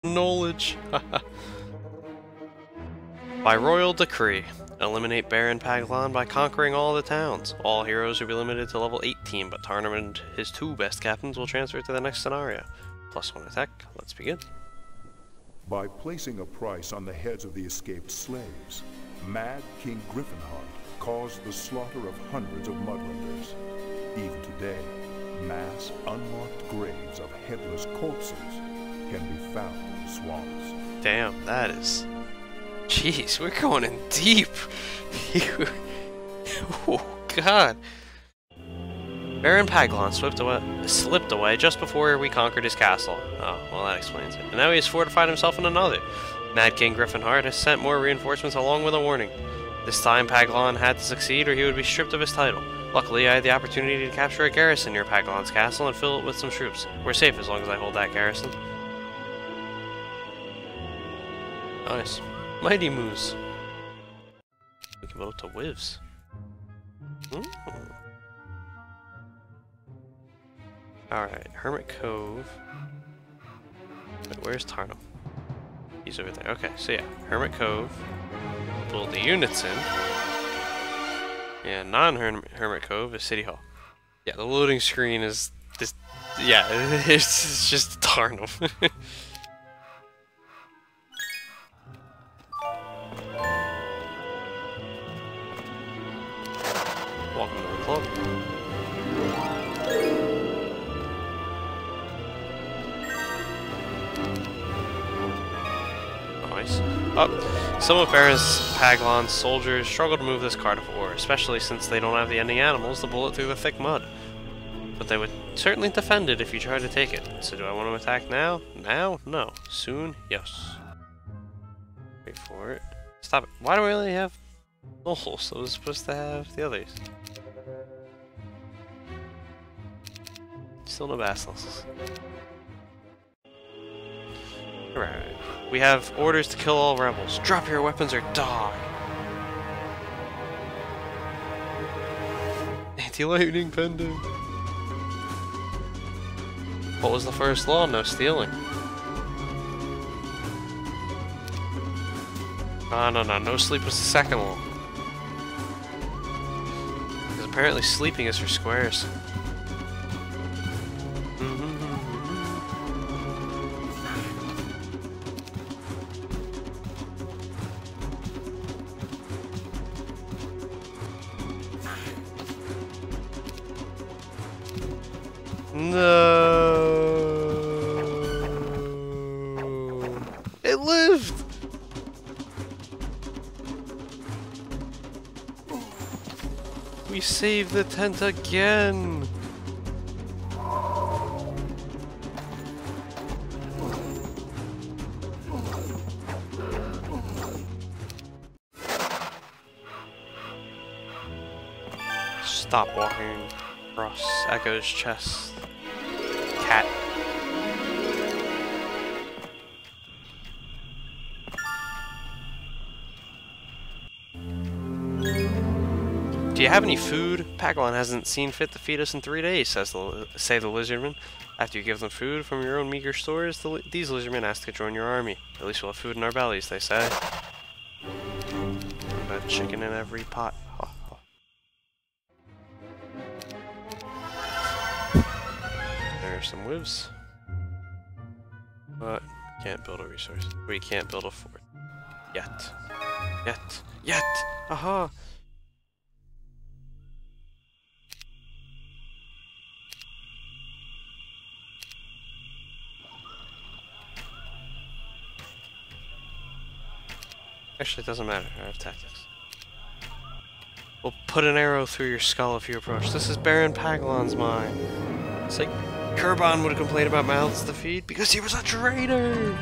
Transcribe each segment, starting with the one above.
Knowledge. By royal decree, eliminate Baron Paglon by conquering all the towns. All heroes will be limited to level 18, but Tarnum and his 2 best captains will transfer to the next scenario. +1 attack. Let's begin. By placing a price on the heads of the escaped slaves, Mad King Griffinheart caused the slaughter of hundreds of Mudlanders. Even today, mass, unmarked graves of headless corpses can be found in the swamps. Damn, that is... Jeez, we're going in deep! Oh, God! Baron Paglon slipped away just before we conquered his castle. Oh, well that explains it. And now he has fortified himself in another. Mad King Griffinheart has sent more reinforcements along with a warning. This time Paglon had to succeed or he would be stripped of his title. Luckily, I had the opportunity to capture a garrison near Paglon's castle and fill it with some troops. We're safe as long as I hold that garrison. Nice. Mighty Moose. We can vote to Wivs. Alright, Hermit Cove. Wait, where's Tarnum? He's over there. Okay, so yeah, Hermit Cove. Build the units in. Yeah, non-Hermit Cove is City Hall. Yeah, the loading screen is this. Yeah, it's just Tarnum. Welcome to the club. Nice. Some of Baron Paglon's soldiers struggle to move this cart of ore, especially since they don't have the ending animals to bullet through the thick mud. But they would certainly defend it if you tried to take it. So do I want to attack now? Now? No. Soon? Yes. Wait for it. Stop it. Why do we only have Knowles? I was supposed to have the others. Still no basilisks. Alright. We have orders to kill all rebels. Drop your weapons or die! Anti-lightning pendant! What was the first law? No stealing. No sleep was the second law. Because apparently sleeping is for squares. No, it lived. We saved the tent again. Stop walking across Echo's chest. Cat. Do you have any food? Paglon hasn't seen fit to feed us in 3 days, say the lizardmen. After you give them food from your own meager stores, these lizardmen ask to join your army. At least we'll have food in our bellies, they say. Got chicken in every pot. There's some Wivs. But can't build a resource. We can't build a fort. Yet. Aha! Actually, it doesn't matter. I have tactics. We'll put an arrow through your skull if you approach. This is Baron Paglon's mine. It's like Kurban would complain about mouths to feed because he was a traitor!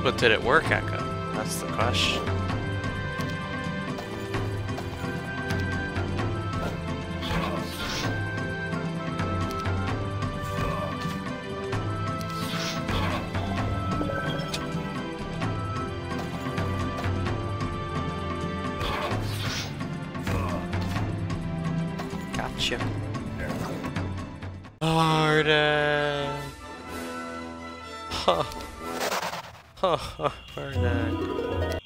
But did it work, Echo? That's the question. Gotcha. Hardak. Ha. Ha ha. Hardak.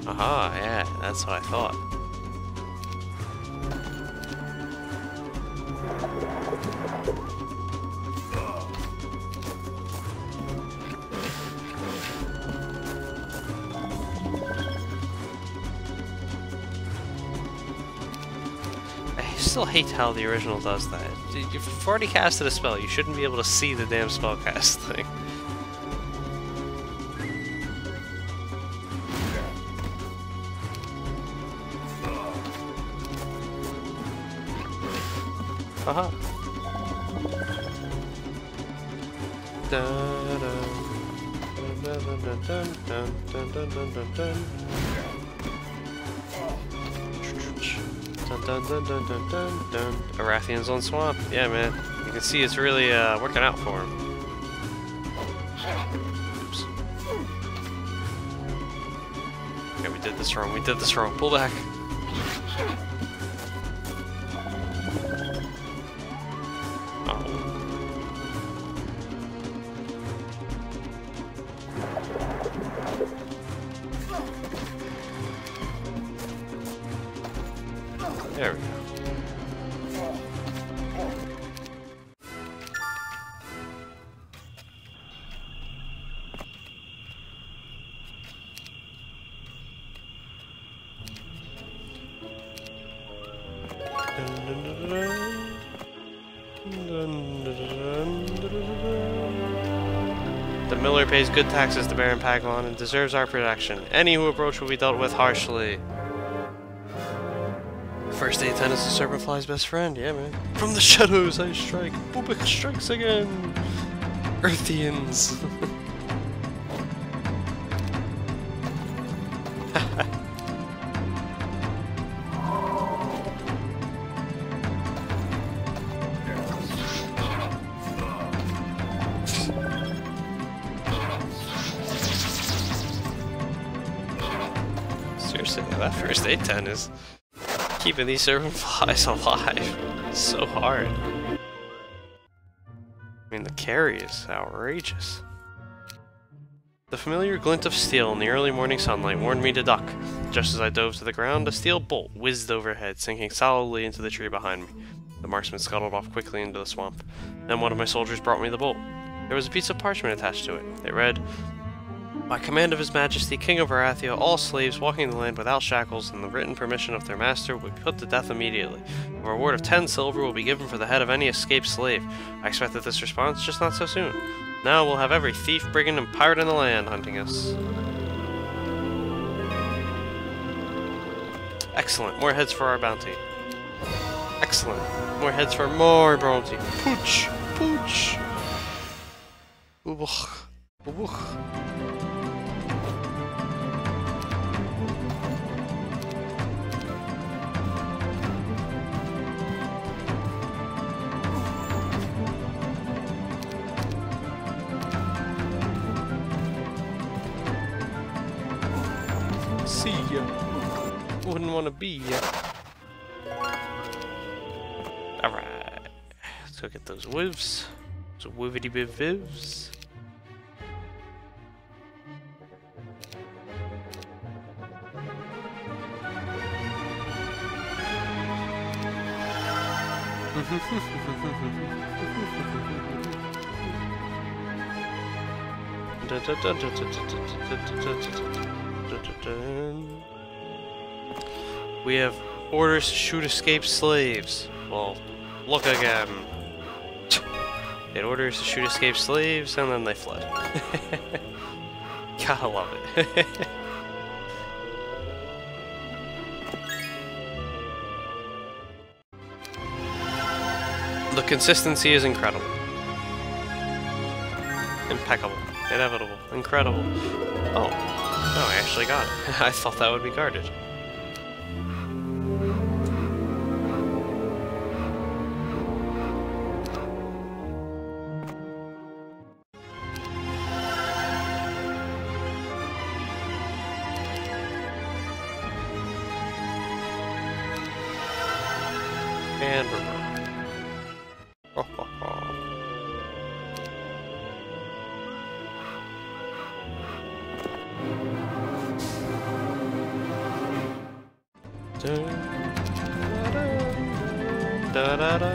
Aha, yeah, that's what I thought. I still hate how the original does that. You've already casted a spell, you shouldn't be able to see the damn spellcast thing. Haha. Arathian's on Swamp. Yeah, man. You can see it's really working out for him. Oops. Okay, we did this wrong. We did this wrong. Pull back. There we go. The miller pays good taxes to Baron Paglon and deserves our protection. Any who approach will be dealt with harshly. First day 10 is the Serpentfly's best friend, yeah man. From the shadows I strike, Bubik strikes again! Earthians! Seriously, that first day 10 is keeping these Serpentflies alive. It's so hard. I mean, the carry is outrageous. The familiar glint of steel in the early morning sunlight warned me to duck. Just as I dove to the ground, a steel bolt whizzed overhead, sinking solidly into the tree behind me. The marksman scuttled off quickly into the swamp. Then one of my soldiers brought me the bolt. There was a piece of parchment attached to it. It read, "By command of His Majesty, King of Arathia, all slaves walking the land without shackles and the written permission of their master will be put to death immediately. A reward of 10 silver will be given for the head of any escaped slave." I expected this response, just not so soon. Now we'll have every thief, brigand, and pirate in the land hunting us. Excellent, more heads for our bounty. Excellent, more heads for more bounty. Pooch! Pooch! Ubuk. Ubuk. See ya. Wouldn't want to be ya. Alright. Let's go get those wivs. Those wivity biv vivs. We have orders to shoot escaped slaves. Well, look again. They had orders to shoot escaped slaves, and then they fled. Gotta love it. The consistency is incredible. Impeccable. Inevitable. Incredible. Oh. Oh, I actually got it. I thought that would be guarded. And we're broke. Ho, ho, ho. Dun, da, da, da,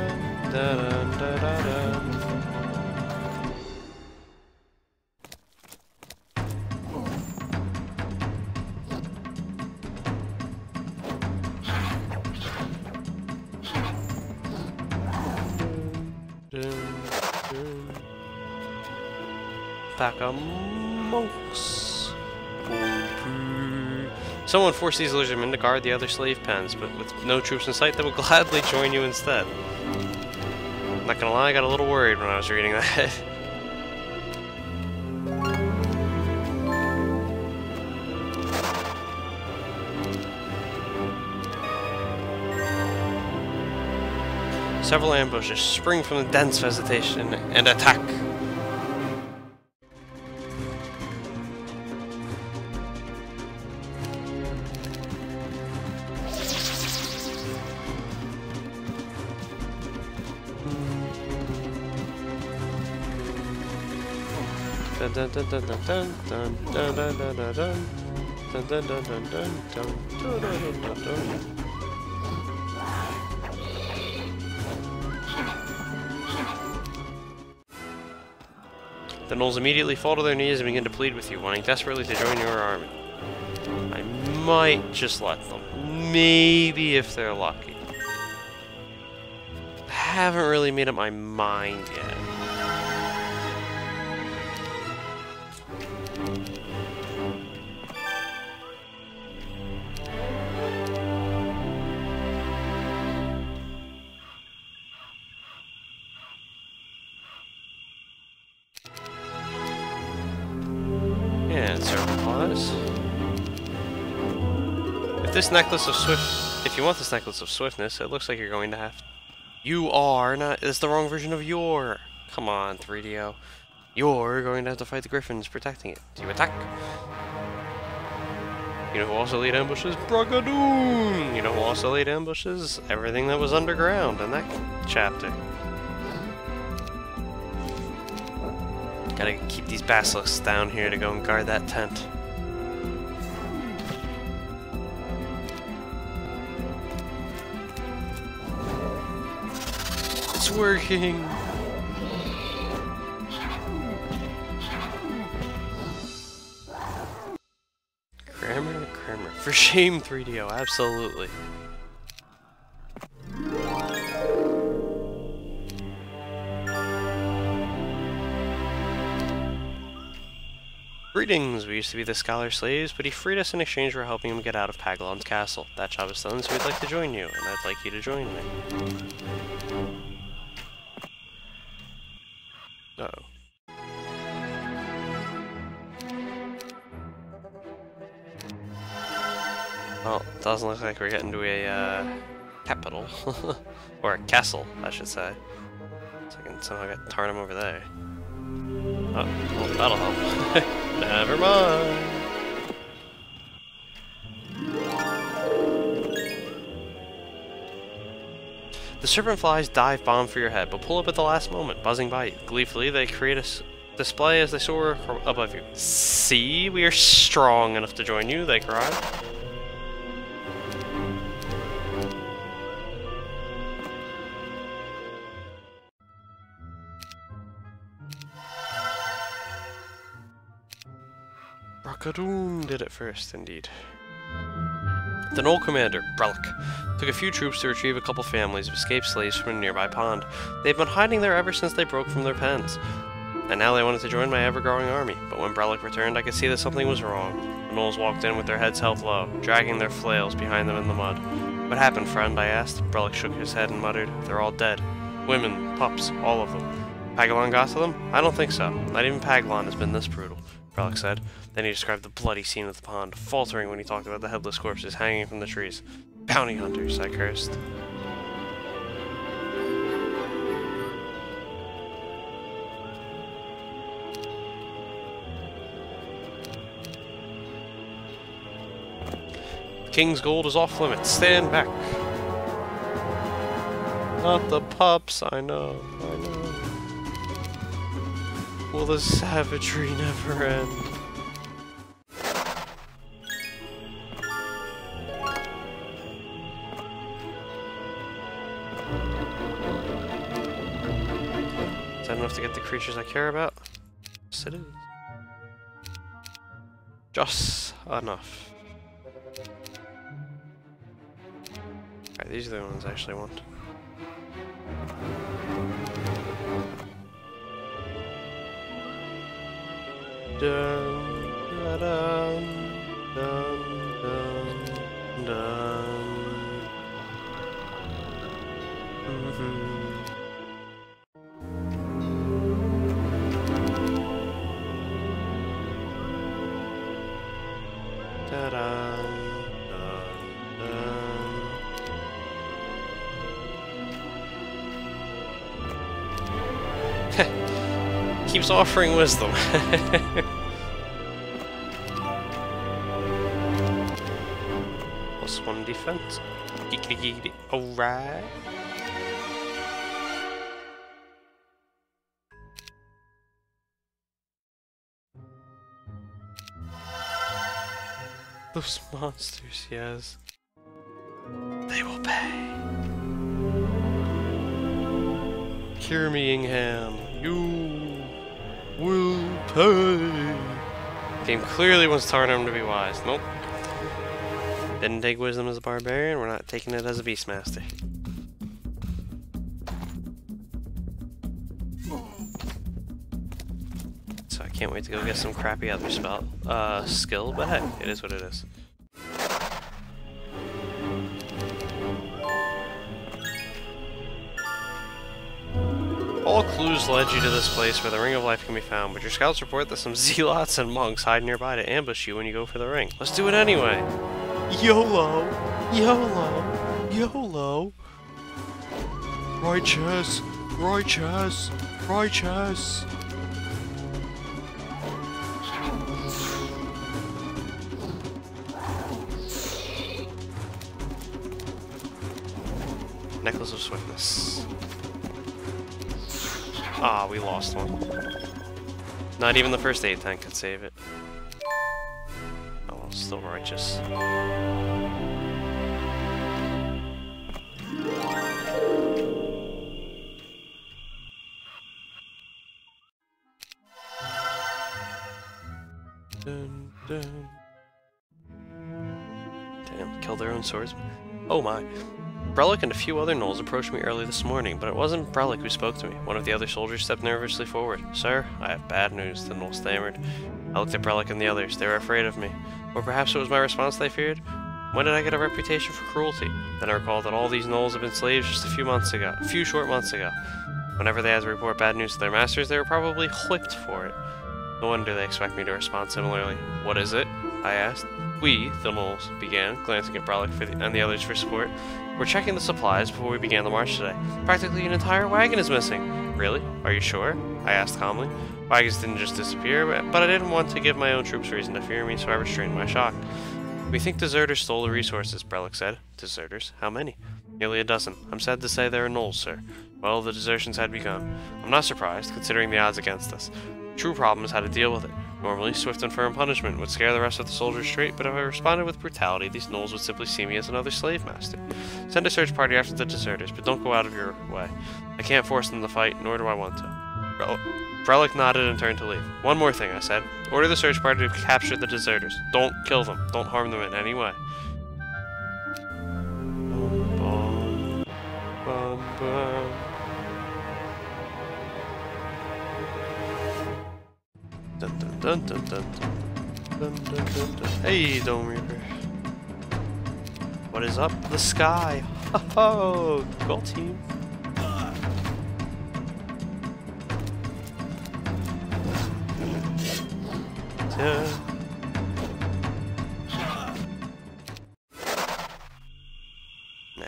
da, da, da, da, da. Pack of monks. Someone forced these lizardmen to guard the other slave pens, but with no troops in sight, they will gladly join you instead. I'm not gonna lie, I got a little worried when I was reading that. Several ambushes spring from the dense vegetation and attack. Dun dun dun dun dun dun dun dun dun dun dun dun dun dun dun dun dun dun dun. The gnolls immediately fall to their knees and begin to plead with you, wanting desperately to join your army. I might just let them. Maybe if they're lucky. I haven't really made up my mind yet. If you want this necklace of swiftness, it looks like you're going to have. You are not. It's the wrong version of your. Come on, 3DO. You're going to have to fight the griffins protecting it. Do you attack? You know who also laid ambushes? Brigadoon! You know who also laid ambushes? Everything that was underground in that chapter. Gotta keep these basilisks down here to go and guard that tent. It's working! Crammer. For shame, 3DO, absolutely. Greetings, we used to be the scholar slaves, but he freed us in exchange for helping him get out of Paglon's castle. That job is done, so we'd like to join you, and I'd like you to join me. Uh-oh. Well, it doesn't look like we're getting to a, capital. Or a castle, I should say. So I can somehow get Tarnum over there. Oh, well, that'll help. Never mind. The serpent flies dive bomb for your head, but pull up at the last moment, buzzing by you. Gleefully, they create a display as they soar above you. See, we are strong enough to join you, they cry. Brigadoon did it first, indeed. The Gnoll commander, Brellic, took a few troops to retrieve a couple families of escaped slaves from a nearby pond. They've been hiding there ever since they broke from their pens. And now they wanted to join my ever-growing army, but when Brellic returned, I could see that something was wrong. The Gnolls walked in with their heads held low, dragging their flails behind them in the mud. What happened, friend? I asked. Brellic shook his head and muttered, They're all dead. Women, pups, all of them. Paglon got to them? I don't think so. Not even Paglon has been this brutal, Brellic said. Then he described the bloody scene of the pond, faltering when he talked about the headless corpses hanging from the trees. Bounty hunters, I cursed. The king's gold is off limits. Stand back. Not the pups, I know, I know. Will the savagery never end? Is that enough to get the creatures I care about? Yes, it is. Just enough. Alright, these are the ones I actually want. Dun, da, dun, dun, dun, dun. Da, dun, dun, dun. Keeps offering wisdom. +1 defense. Alright. Those monsters, yes. They will pay. Hear me, Ingham. You will pay. Game clearly wants Tarnum to be wise. Nope. Didn't take wisdom as a barbarian, we're not taking it as a beastmaster. So I can't wait to go get some crappy other skill, but hey, it is what it is. All clues led you to this place where the Ring of Life can be found, but your scouts report that some zealots and monks hide nearby to ambush you when you go for the ring. Let's do it anyway! YOLO! YOLO! YOLO! Righteous! Righteous! Righteous! Necklace of Swiftness. Ah, we lost one. Not even the first aid tank could save it. Oh well, still righteous. Dun, dun. Damn, killed their own swordsman. Oh my. Brellic and a few other gnolls approached me early this morning, but it wasn't Brellic who spoke to me. One of the other soldiers stepped nervously forward. Sir, I have bad news, the gnoll stammered. I looked at Brellic and the others. They were afraid of me. Or perhaps it was my response they feared? When did I get a reputation for cruelty? Then I recalled that all these gnolls had been slaves just a few short months ago. Whenever they had to report bad news to their masters, they were probably whipped for it. No wonder they expect me to respond similarly. What is it? I asked. We, the gnolls, began, glancing at Brellic and the others for support. We're checking the supplies before we began the march today. Practically an entire wagon is missing. Really? Are you sure? I asked calmly. Wagons didn't just disappear, but I didn't want to give my own troops reason to fear me, so I restrained my shock. We think deserters stole the resources, Brellic said. Deserters? How many? Nearly a dozen. I'm sad to say there are gnolls, sir. Well, the desertions had begun. I'm not surprised, considering the odds against us. The true problem is how to deal with it. Normally, swift and firm punishment would scare the rest of the soldiers straight, but if I responded with brutality, these gnolls would simply see me as another slave master. Send a search party after the deserters, but don't go out of your way. I can't force them to fight, nor do I want to. Brellic nodded and turned to leave. One more thing, I said. Order the search party to capture the deserters. Don't kill them. Don't harm them in any way. Bum, bum, bum. Dun, dun, dun, dun, dun, dun, dun, dun, dun. Hey, Dome Reaper. What is up? The sky. Ho-ho! Goal team. Yeah. Nah.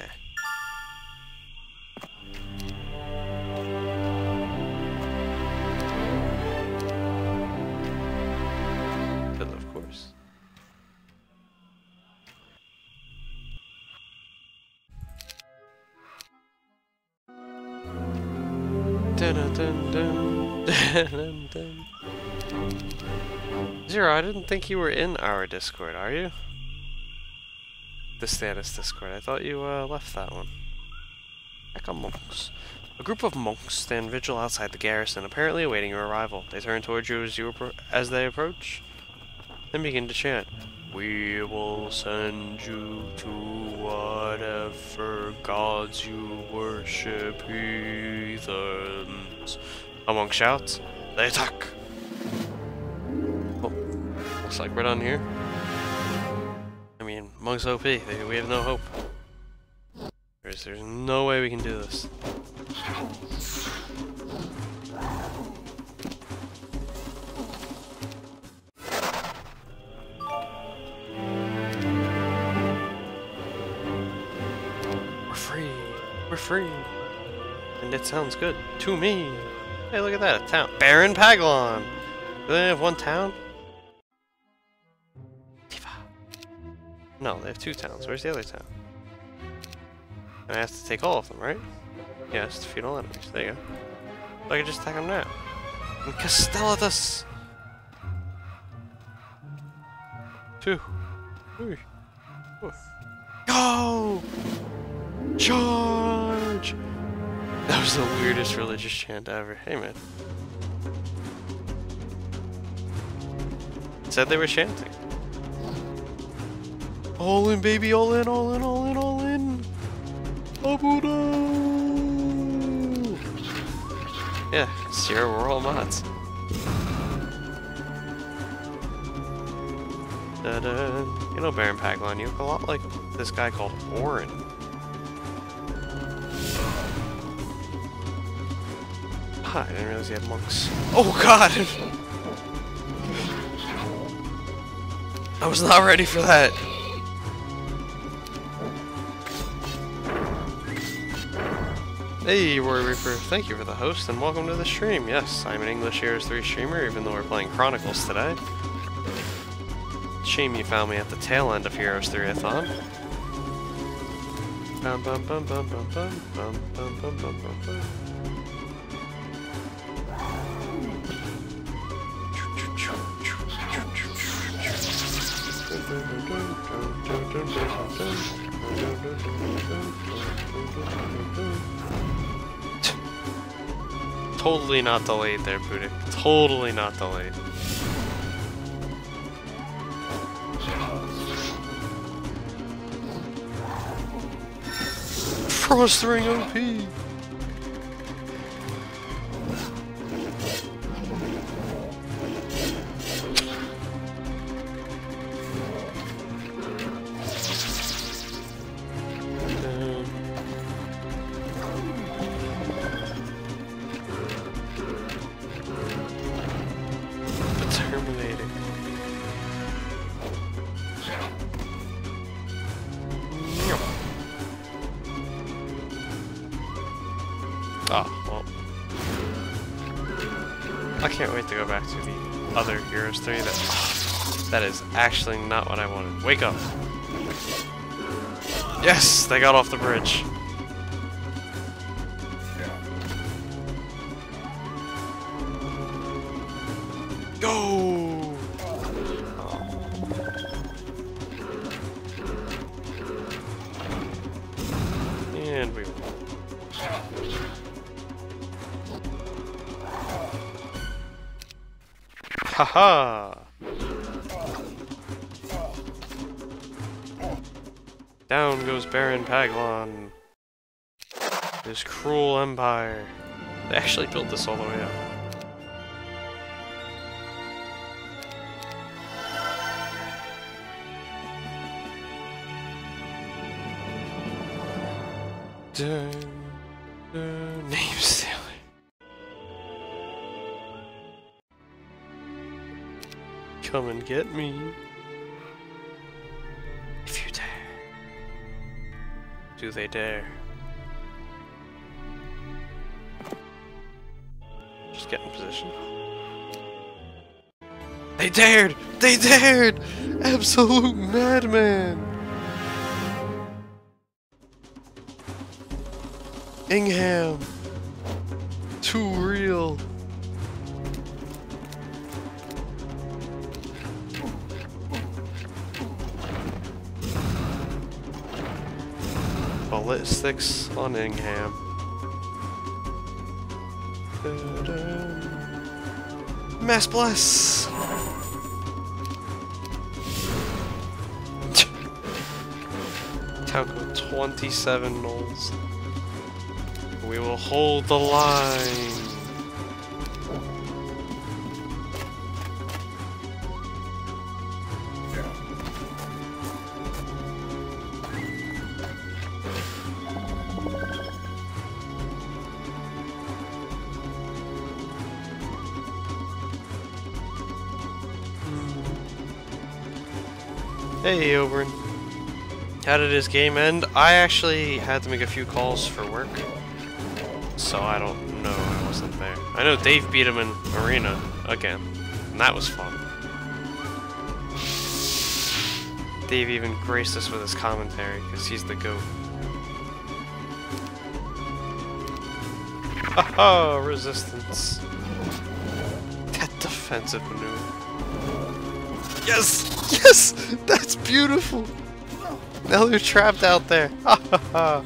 Of course. Zero, I didn't think you were in our Discord, are you? The status Discord. I thought you left that one. Heck on monks. A group of monks stand vigil outside the garrison, apparently awaiting your arrival. They turn towards you as they approach, then begin to chant. We will send you to whatever gods you worship, heathens. A monk shouts. They attack! Oh, looks like we're done here. I mean, monks OP. We have no hope. There's no way we can do this. We're free. And it sounds good to me. Hey, look at that, a town. Baron Paglon! Do they have one town? No, they have two towns. Where's the other town? And I have to take all of them, right? Yes, defeat all enemies. There you go. So I can just attack them now. And Castellatus! 2, 3, 4. Go! Charge! That was the weirdest religious chant ever. Hey, man. It said they were chanting. All in, baby, all in, all in, all in, all in. Abudo! Yeah, Sierra, we're all mods. Da-da. You know Baron Paglon, you look a lot like this guy called Orin. I didn't realize he had monks. Oh god! I was not ready for that. Hey, Roy Reaper, thank you for the host and welcome to the stream. Yes, I'm an English Heroes 3 streamer, even though we're playing Chronicles today. Shame you found me at the tail end of Heroes 3-a-thon. Bum bum bum bum bum bum bum bum bum bum bum bum. Totally not delayed there, Pudik. Totally not delayed. Frost Ring OP! Terminating. Oh, well. I can't wait to go back to the other Heroes 3. That is actually not what I wanted. Wake up! Yes! They got off the bridge. Go! And we won. Haha! Down goes Baron Paglon. This cruel empire. They actually built this all the way up. Dun, dun, name stealing. Come and get me. If you dare. Do they dare? Just get in position. They dared! They dared! Absolute madman! Ingham! Too real. Ballistics on Ingham. Mass bless. Town with 27 gnolls. We will hold the line. Hey, Oberon. How did his game end? I actually had to make a few calls for work, so I don't know. I wasn't there. I know Dave beat him in Arena again, and that was fun. Dave even graced us with his commentary, because he's the GOAT. Haha, resistance. That defensive maneuver. Yes! Yes! That's beautiful! Now they're trapped out there. Ha ha ha.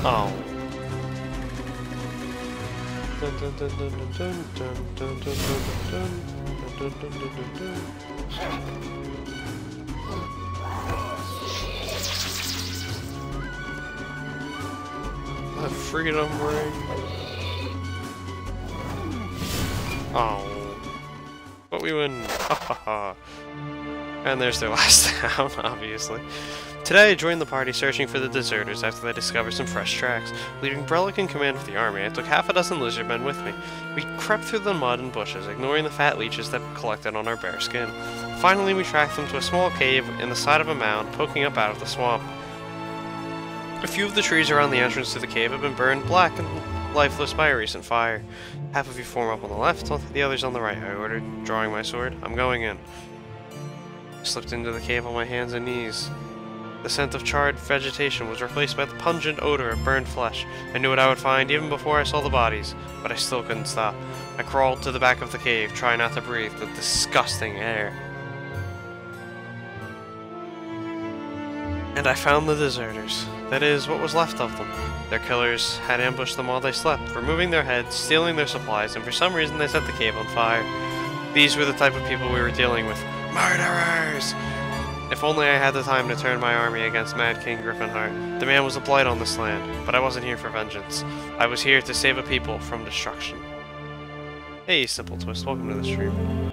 Oh. A freedom ring. Oh. But we win. Ha ha ha. And there's their last town, obviously. Today I joined the party searching for the deserters after they discovered some fresh tracks. Leaving Brellic in command of the army, I took half a dozen lizardmen with me. We crept through the mud and bushes, ignoring the fat leeches that collected on our bare skin. Finally, we tracked them to a small cave in the side of a mound poking up out of the swamp. A few of the trees around the entrance to the cave have been burned black and lifeless by a recent fire. Half of you form up on the left, the others on the right, I ordered, drawing my sword. I'm going in. I slipped into the cave on my hands and knees. The scent of charred vegetation was replaced by the pungent odor of burned flesh. I knew what I would find even before I saw the bodies, but I still couldn't stop. I crawled to the back of the cave, trying not to breathe the disgusting air. And I found the deserters. That is, what was left of them. Their killers had ambushed them while they slept, removing their heads, stealing their supplies, and for some reason they set the cave on fire. These were the type of people we were dealing with. Murderers! If only I had the time to turn my army against Mad King Griffinheart. The man was a blight on this land, but I wasn't here for vengeance. I was here to save a people from destruction. Hey, Simple Twist, welcome to the stream.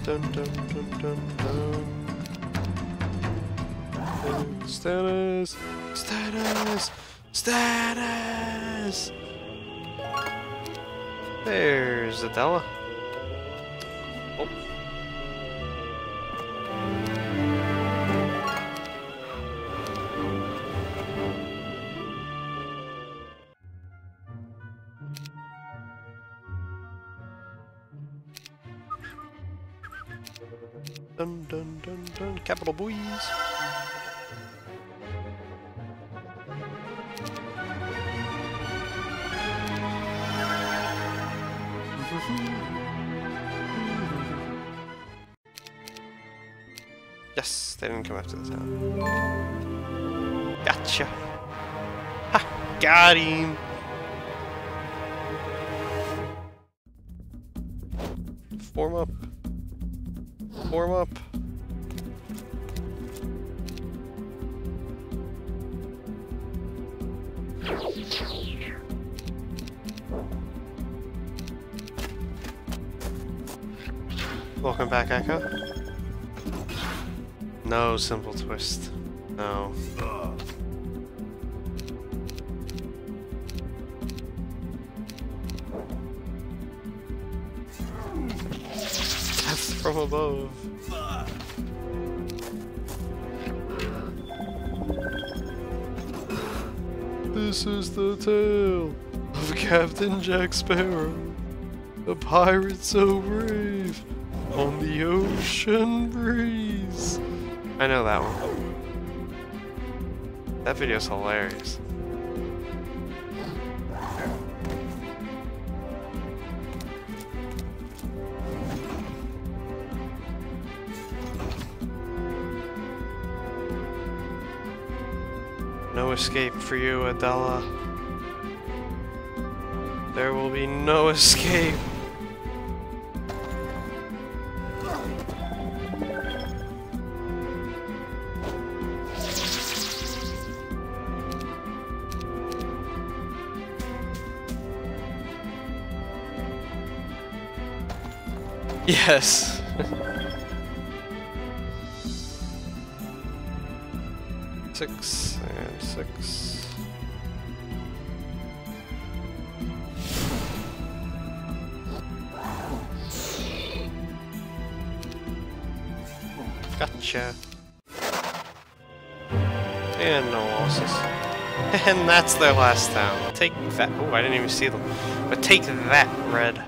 Dun, dun, dun, dun, dun. Status! Status! Status! There's Adela. Oh. Dun dun dun dun, capital boys. Yes, they didn't come after the town. Gotcha. Ha! Got him! Form up. Form up. Welcome back, Echo. No simple twist. No. Death from above. This is the tale of Captain Jack Sparrow, a pirate so brave on the ocean breeze. I know that one. That video's hilarious. No escape for you, Adela. There will be no escape. Yes. Six and six. Gotcha. And no losses. And that's their last town. Take that. Oh, I didn't even see them. But take that, Red.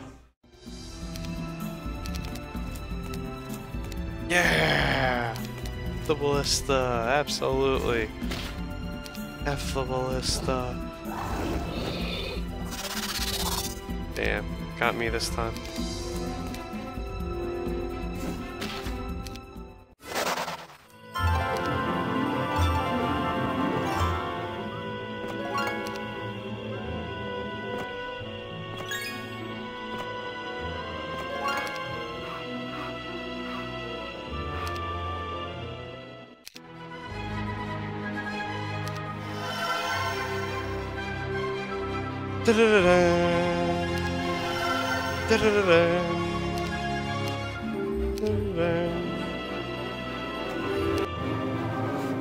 Yeah! The ballista, absolutely. F the ballista. Damn, got me this time.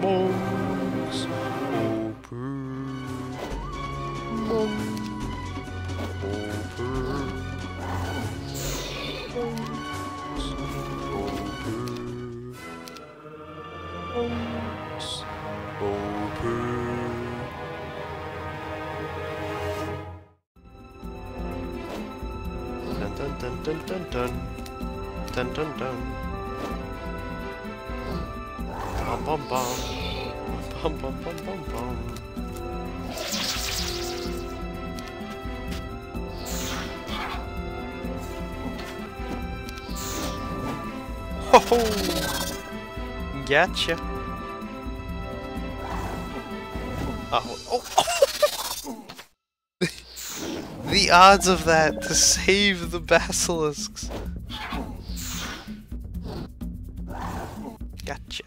Monks, dun dun dun dun dun dun dun dun. Bum bum bum bum bum bum bum bum. Ho ho! Gotcha. Oh. The odds of that to save the basilisks. Gotcha.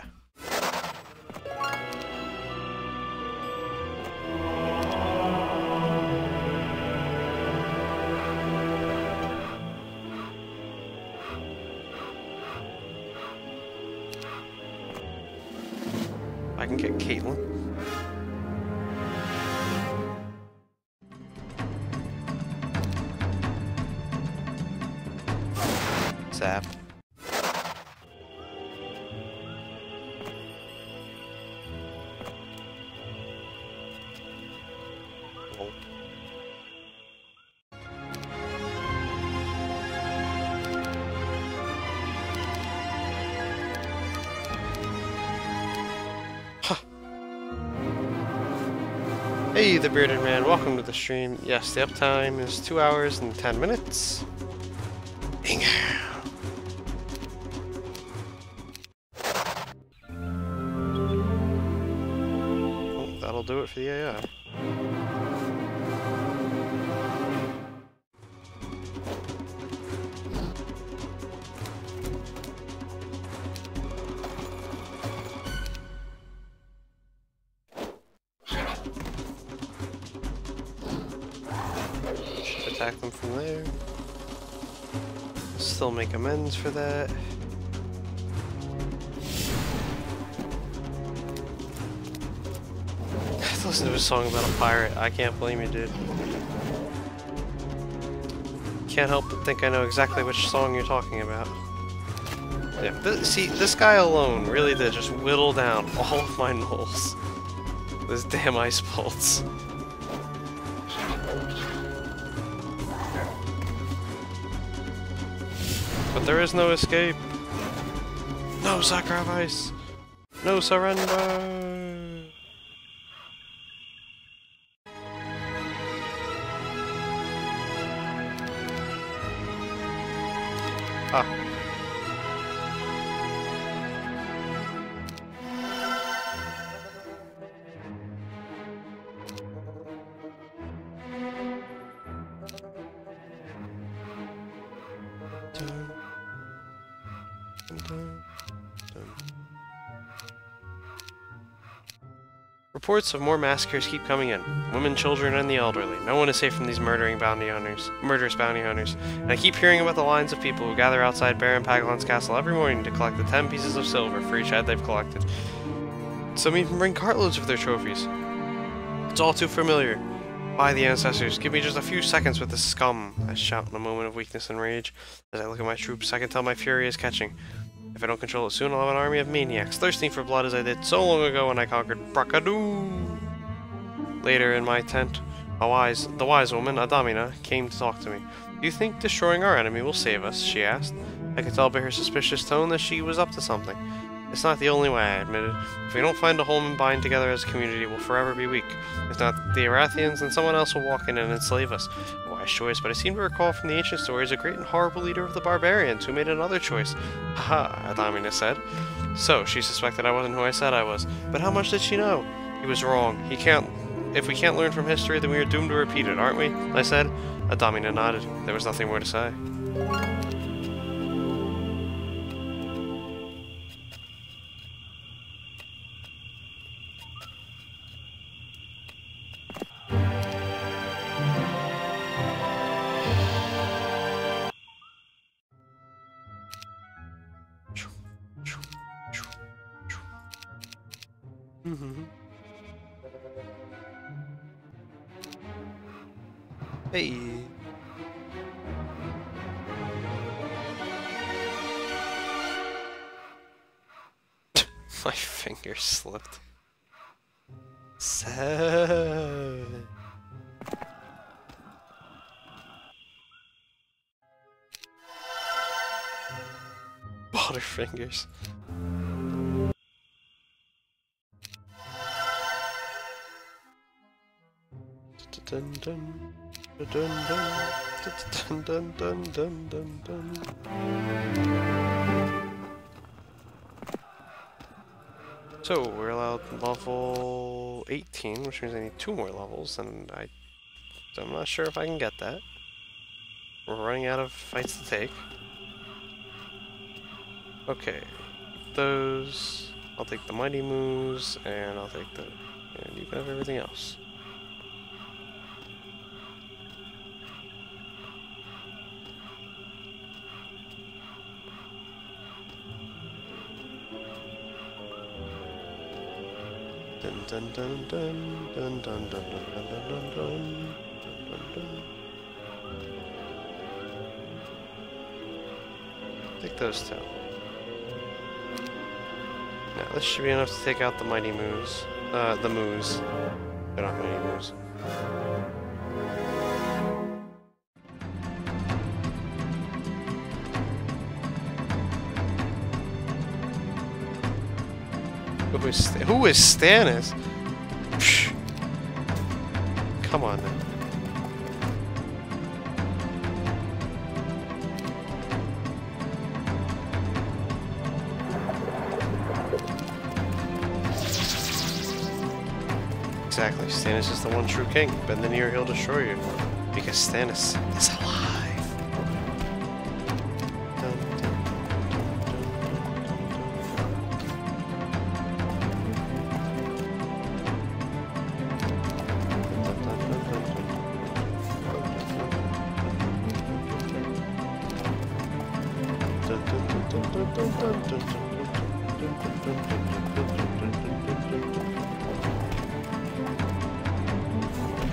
I can get Caitlin. Zap. Oh. Huh. Hey, the bearded man, welcome to the stream. Yes, the uptime is 2 hours and 10 minutes. Dang. That'll do it for the AI. Should attack them from there. Still make amends for that. Listen to a song about a pirate. I can't blame you, dude. Can't help but think I know exactly which song you're talking about. Yeah, see, this guy alone really did just whittle down all of my gnolls. Those damn ice bolts. But there is no escape. No sacrifice. No surrender. Ah. Reports of more massacres keep coming in. Women, children, and the elderly. No one is safe from these murderous bounty hunters. And I keep hearing about the lines of people who gather outside Baron Paglon's castle every morning to collect the 10 pieces of silver for each head they've collected. Some even bring cartloads of their trophies. It's all too familiar. By the ancestors, give me just a few seconds with this scum, I shout in a moment of weakness and rage. As I look at my troops, I can tell my fury is catching. If I don't control it soon, I'll have an army of maniacs, thirsting for blood as I did so long ago when I conquered Brakadu. Later, in my tent, the wise woman, Adamina, came to talk to me. Do you think destroying our enemy will save us? She asked. I could tell by her suspicious tone that she was up to something. It's not the only way, I admitted. If we don't find a home and bind together as a community, we'll forever be weak. If not the Arathians, then someone else will walk in and enslave us. A wise choice, but I seem to recall from the ancient stories a great and horrible leader of the barbarians who made another choice. Haha, Adamina said. So, she suspected I wasn't who I said I was. But how much did she know? He was wrong. If we can't learn from history, then we are doomed to repeat it, aren't we? I said. Adamina nodded. There was nothing more to say. Hey. My finger slipped. 7. Butterfingers. Dun dun dun dun dun dun dun dun dun. So we're allowed level 18, which means I need 2 more levels, and I'm not sure if I can get that. We're running out of fights to take. Okay, those. I'll take the mighty moves, and I'll take the. And you can have everything else. Dun dun dun dun dun dun dun dun dun dun dun dun. Take those 2. Now this should be enough to take out the mighty moves. The moves. They're not mighty moves. Who is Stannis? Psh. Come on now. Exactly, Stannis is the one true king. Bend the knee or he'll destroy you. Because Stannis is alive.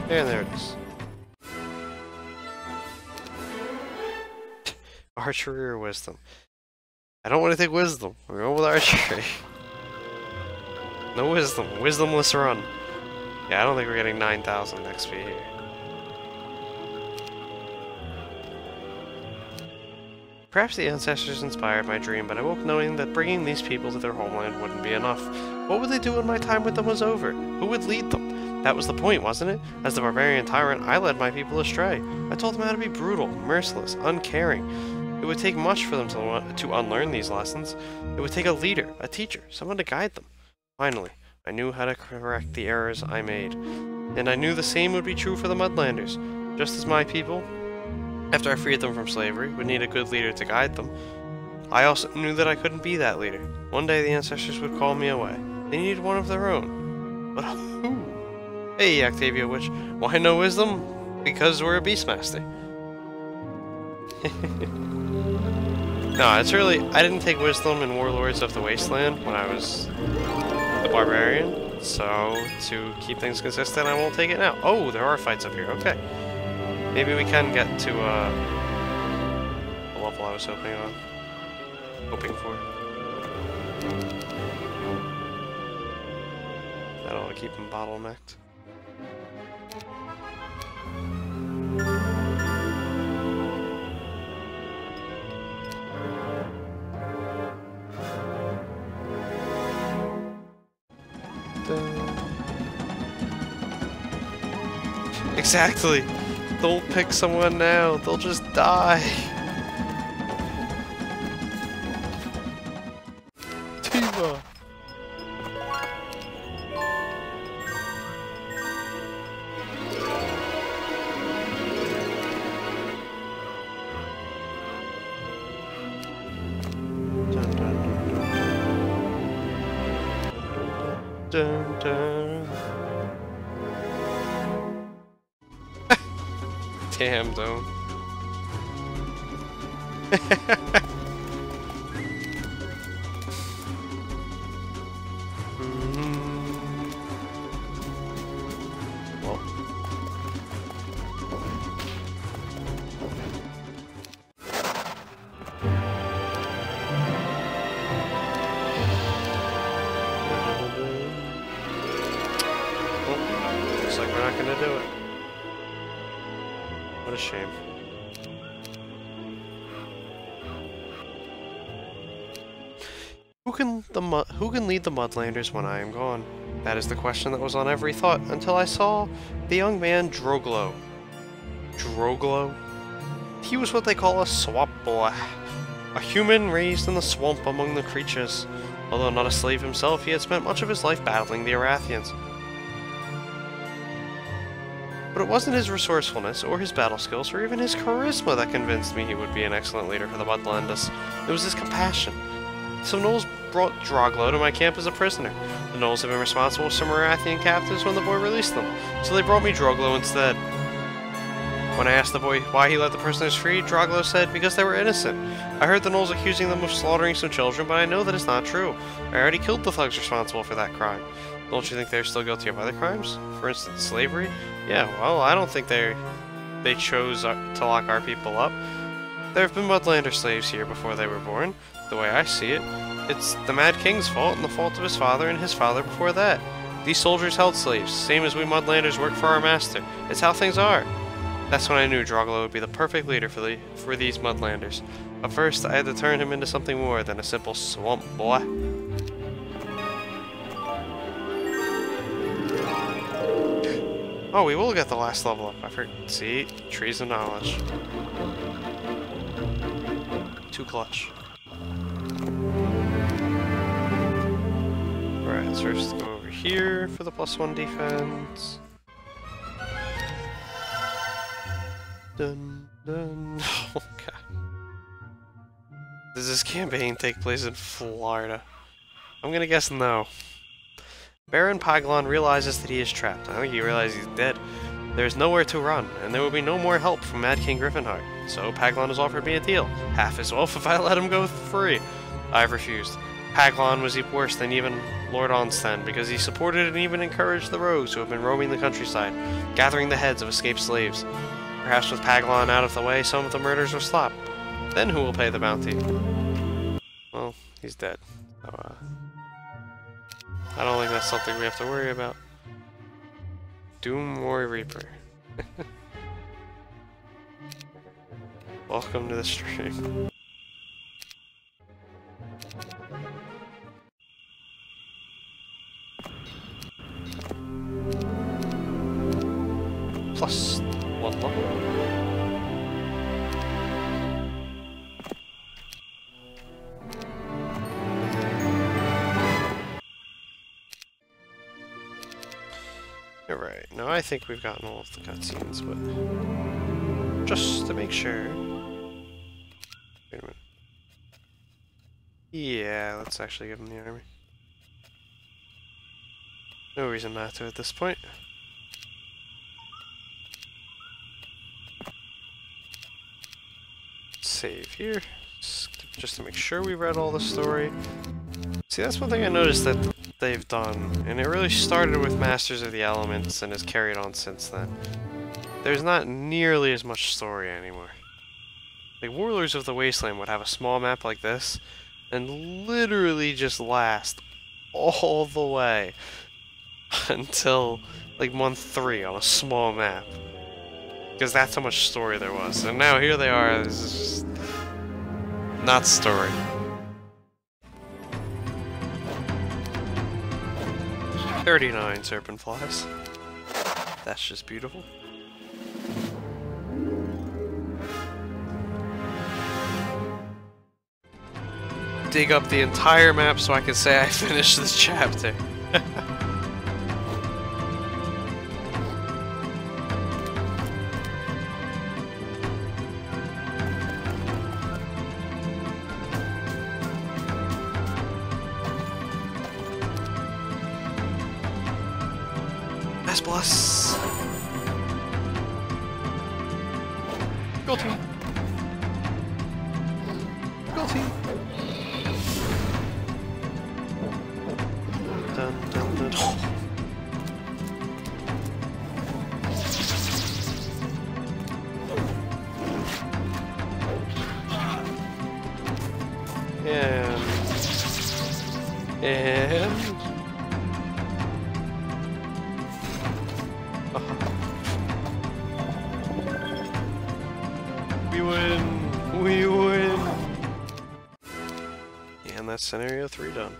And there it is. Archery or wisdom? I don't want to take wisdom. We're going with archery. No wisdom. Wisdomless run. Yeah, I don't think we're getting 9,000 XP here. Perhaps the ancestors inspired my dream, but I woke knowing that bringing these people to their homeland wouldn't be enough. What would they do when my time with them was over? Who would lead them? That was the point, wasn't it? As the barbarian tyrant, I led my people astray. I told them how to be brutal, merciless, uncaring. It would take much for them to unlearn these lessons. It would take a leader, a teacher, someone to guide them. Finally, I knew how to correct the errors I made. And I knew the same would be true for the Mudlanders. Just as my people, after I freed them from slavery, would need a good leader to guide them, I also knew that I couldn't be that leader. One day the ancestors would call me away. They needed one of their own. But who? Hey, Octavia Witch. Why no wisdom? Because we're a Beastmaster. No, it's really... I didn't take wisdom in Warlords of the Wasteland when I was the barbarian. So, to keep things consistent, I won't take it now. Oh, there are fights up here. Okay. Maybe we can get to the level I was hoping for. That'll keep him bottlenecked. Exactly! Don't pick someone now, they'll just die! Tifa! Dun, dun. Damn, though. Well. Looks like we're not gonna do it. What a shame. Who can lead the Mudlanders when I am gone? That is the question that was on every thought until I saw the young man Droglo. Droglo? He was what they call a swamp boy. A human raised in the swamp among the creatures. Although not a slave himself, he had spent much of his life battling the Arathians. But it wasn't his resourcefulness, or his battle skills, or even his charisma that convinced me he would be an excellent leader for the Mudlanders. It was his compassion. Some gnolls brought Droglo to my camp as a prisoner. The gnolls had been responsible for some Arathian captives when the boy released them, so they brought me Droglo instead. When I asked the boy why he let the prisoners free, Droglo said because they were innocent. I heard the gnolls accusing them of slaughtering some children, but I know that it's not true. I already killed the thugs responsible for that crime. Don't you think they're still guilty of other crimes? For instance, slavery? Yeah, well, I don't think they chose to lock our people up. There have been Mudlander slaves here before they were born. The way I see it, it's the Mad King's fault and the fault of his father and his father before that. These soldiers held slaves, same as we Mudlanders work for our master. It's how things are. That's when I knew Droglo would be the perfect leader for these Mudlanders. But first, I had to turn him into something more than a simple swamp boy. Oh, we will get the last level up. I forgot. See? Trees of Knowledge. Too clutch. Alright, let's first go over here for the +1 defense. Dun dun. Oh god. Does this campaign take place in Florida? I'm gonna guess no. Baron Paglon realizes that he is trapped. I think he realizes he's dead. There is nowhere to run, and there will be no more help from Mad King Griffinheart. So Paglon has offered me a deal. Half his wealth if I let him go free. I've refused. Paglon was worse than even Lord Onsten, because he supported and even encouraged the rogues who have been roaming the countryside, gathering the heads of escaped slaves. Perhaps with Paglon out of the way, some of the murders will stop. Then who will pay the bounty? Well, he's dead. So, I don't think that's something we have to worry about. Doomroy Reaper. Welcome to the stream. Plus 1 luck. Alright, now I think we've gotten all of the cutscenes, but just to make sure. Wait a minute. Yeah, let's actually give him the army. No reason not to at this point. Save here, just to make sure we read all the story. See, that's one thing I noticed that they've done, and it really started with Masters of the Elements and has carried on since then. There's not nearly as much story anymore. Like, Warlords of the Wasteland would have a small map like this, and literally just last all the way until, like, month 3 on a small map. Because that's how much story there was. And now here they are, this is just not story. "39 serpent flies." That's just beautiful. Dig up the entire map so I can say I finished this chapter. Plus. Go team. Go team. Dun, dun, dun. And we win! And that's scenario 3 done.